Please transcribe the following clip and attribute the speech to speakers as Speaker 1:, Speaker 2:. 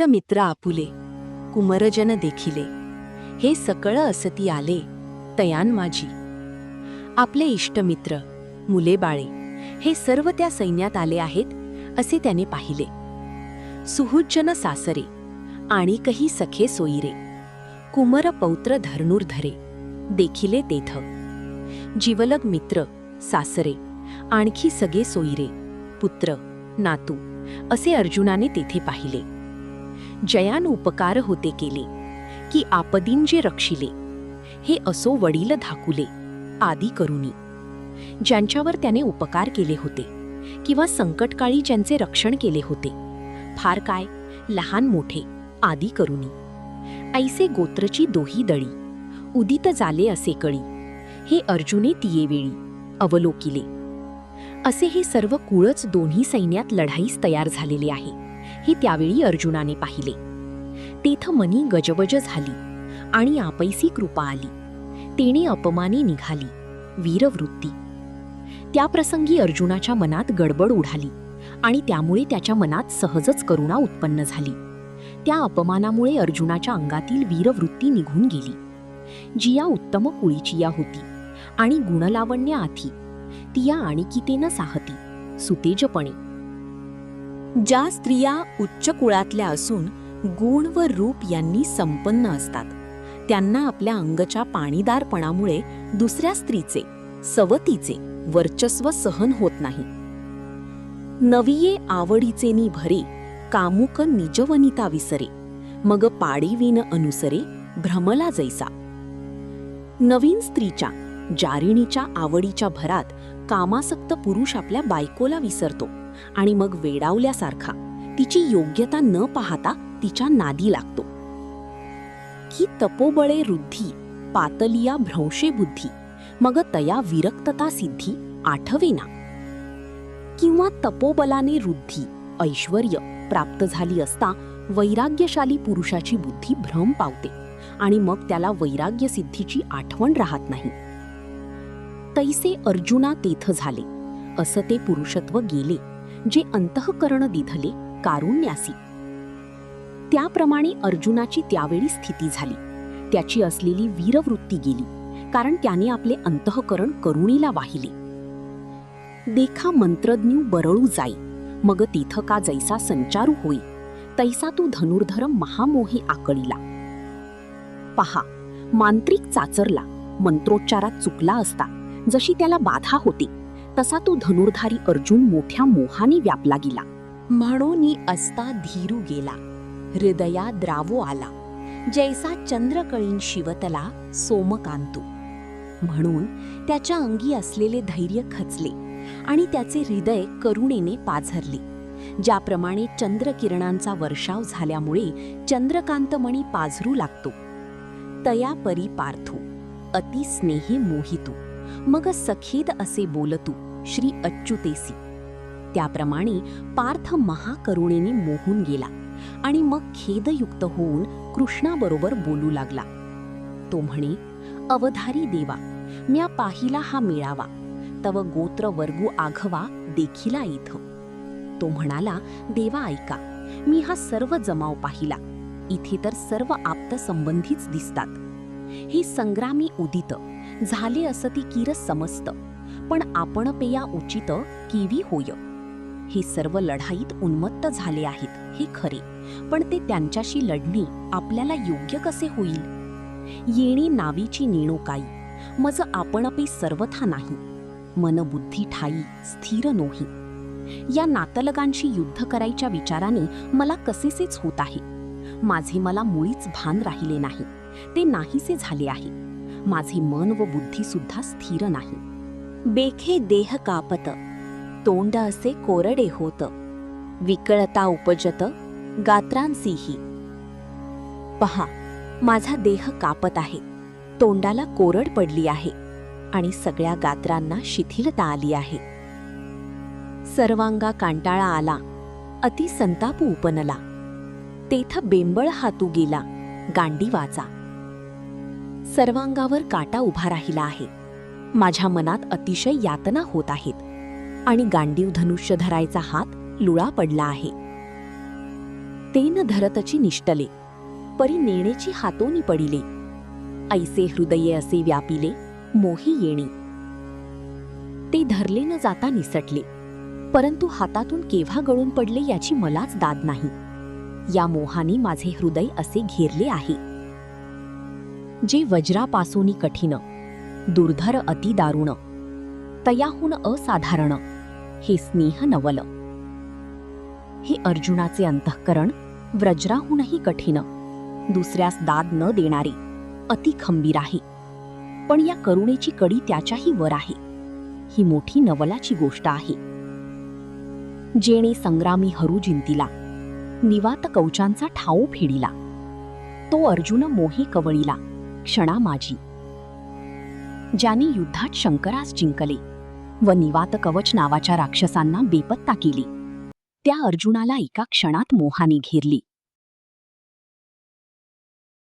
Speaker 1: इष्टमित्र आपुले कुमरजन देखिले, हे सकळ असती आले तयान माझी. आपले इष्टमित्र मुले बाळे हे सर्व त्या सैन्यात आले आहेत असे त्याने पाहिले. सुहृज्जन सासरे आणि कही सखे सोयीरे, कुमर पौत्र धरणुर्धरे देखिले तेथ. जीवलग मित्र सासरे आणखी सगळे सोयीरे पुत्र नातू असे अर्जुनाने तेथे पाहिले. जयान उपकार होते केले की आपदीन जे रक्षिले, हे असो वडील धाकुले आदी करुनी. ज्यांच्यावर त्याने उपकार केले होते किंवा संकटकाळी ज्यांचे रक्षण केले होते, फार काय लहान मोठे आदी करुनी. ऐसे गोत्रची दोही दळी उदित झाले असे कळी, हे अर्जुने तियेवेळी अवलोकिले. असे हे सर्व कुळच दोन्ही सैन्यात लढाईस तयार झालेले आहे, हे त्यावेळी अर्जुनाने पाहिले. तेथ मनी गजबज झाली आणि आपैसी कृपा आली, तेणे अपमाने निघाली वीरवृत्ती. त्या प्रसंगी अर्जुनाच्या मनात गडबड उडाली आणि त्यामुळे त्याच्या मनात सहजच करुणा उत्पन्न झाली. त्या अपमानामुळे अर्जुनाच्या अंगातील वीरवृत्ती निघून गेली. जिया उत्तम कुळीची या होती आणि गुणलावण्य आथी, तिया आणिकितेन साहती सुतेजपणे. ज्या स्त्रिया उच्च कुळातल्या असून गुण व रूप यांनी संपन्न असतात, त्यांना आपल्या अंगच्या पाणीदारपणामुळे दुसऱ्या स्त्रीचे सवतीचे वर्चस्व सहन होत नाही. नविये आवडीचेनी भरे, कामुक निजवनिता विसरे, मग पाडीविन अनुसरे भ्रमला जैसा. नवीन स्त्रीच्या जारिणीच्या आवडीच्या भरात कामासक्त पुरुष आपल्या बायकोला विसरतो आणि मग वेडावल्यासारखा तिची योग्यता न पाहता तिच्या नादी लागतो. की तपोबळे रुद्धी पातलिया भ्रंशे बुद्धी, मग तया विरक्तता सिद्धी आठवेना. किंवा तपोबलाने रुद्धी ऐश्वर्य प्राप्त झाली असता वैराग्यशाली पुरुषाची बुद्धी भ्रम पावते आणि मग त्याला वैराग्य सिद्धीची आठवण राहत नाही. तैसे अर्जुना तेथ झाले, असं ते पुरुषत्व गेले जे अंतःकरण दिधले कारुण्यासी. त्याप्रमाणे अर्जुनाची त्यावेळी स्थिती झाली. त्याची असलेली वीरवृत्ती गेली, कारण त्याने आपले अंतःकरण करुणीला वाहिले. देखा मंत्रज्ञू बरळू जाई, मग तेथ का जैसा संचारू होई, तैसा तू धनुर्धर महामोहे आकळीला. पहा, मांत्रिक चाचरला मंत्रोच्चारात चुकला असता जशी त्याला बाधा होती, तसा तो धनुर्धारी अर्जुन मोठ्या मोहाने व्यापला गेला. म्हणून असता धीरू गेला, हृदया द्रावो आला, जैसा चंद्रकळीन शिवतला सोमकांतू. म्हणून त्याच्या अंगी असलेले धैर्य खचले आणि त्याचे हृदय करुणेने पाझरले. ज्याप्रमाणे चंद्रकिरणांचा वर्षाव झाल्यामुळे चंद्रकांतमणी पाझरू लागतो, तया परी पार्थू अति स्नेही मोहितू, मग सखेद असे बोलतू श्री अच्युतेसी. त्याप्रमाणे पार्थ महाकरुणेने मोहून गेला आणि मग खेदयुक्त होऊन कृष्णाबरोबर बोलू लागला. तो म्हणे, अवधारी देवा, म्या पाहिला हा मेळावा, तव गोत्र वर्गू आघवा देखिला इथ. तो म्हणाला, देवा ऐका, मी हा सर्व जमाव पाहिला. इथे तर सर्व आप्त संबंधीच दिसतात. हे संग्रामी उदित झाले असती किर समस्त, पण आपण पेया उचित केवी होय. हे सर्व लढाईत उन्मत्त झाले आहेत हे खरे, पण ते त्यांच्याशी लढणे आपल्याला योग्य कसे होईल. येणे नावीची नेणो काई, मज आपण पे सर्वथा नाही, मन बुद्धी ठाई स्थिर नोही. या नातलगांशी युद्ध करायच्या विचाराने मला कसेसेच होत आहे. माझे मला मुळीच भान राहिले नाही, ते नाहीसे झाले आहे. माझे मन व बुद्धी सुद्धा स्थिर नाही. बेखे देह कापत, तोंड असे कोरडे होत, विकळता उपजत गात्रांसीही. पहा, माझा देह कापत आहे, तोंडाला कोरड पडली आहे आणि सगळ्या गात्रांना शिथिलता आली आहे. सर्वांगा कांटाळा आला, अति संताप उपनला, तेथ बेंबळ हातू गेला गांडीवाचा. सर्वांगावर काटा उभा राहिला आहे. माझ्या मनात अतिशय यातना होत आहेत आणि गांडीव धनुष्य धरायचा हात लुळा पडला आहे. तेन धरतची निष्ठले परी नेणेची हातोनी पडिले, ऐसे हृदये असे व्यापिले मोही येणी. ते धरले न जाता निसटले, परंतु हातातून केव्हा गळून पडले याची मलाच दाद नाही. या मोहाने माझे हृदय असे घेरले आहे. जे वज्रापासूनी कठीण, दुर्धर अति दारुण, तयाहून असाधारण हे स्नेह नवल. हे अर्जुनाचे अंतःकरण वज्राहूनही कठीण, दुसऱ्यास दाद न देणारे अति खंबीर आहे. पण या करुणेची कडी त्याच्याही वर आहे. ही मोठी नवलाची गोष्ट आहे. जेणे संग्रामी हरू जिंतिला, निवात कवचांचा ठाऊ फेडिला, तो अर्जुन मोही कवळीला क्षणा माझी. ज्याने युद्धात शंकरास जिंकले व निवात कवच नावाच्या राक्षसांना बेपत्ता केली, त्या अर्जुनाला एका क्षणात मोहाने घेरली.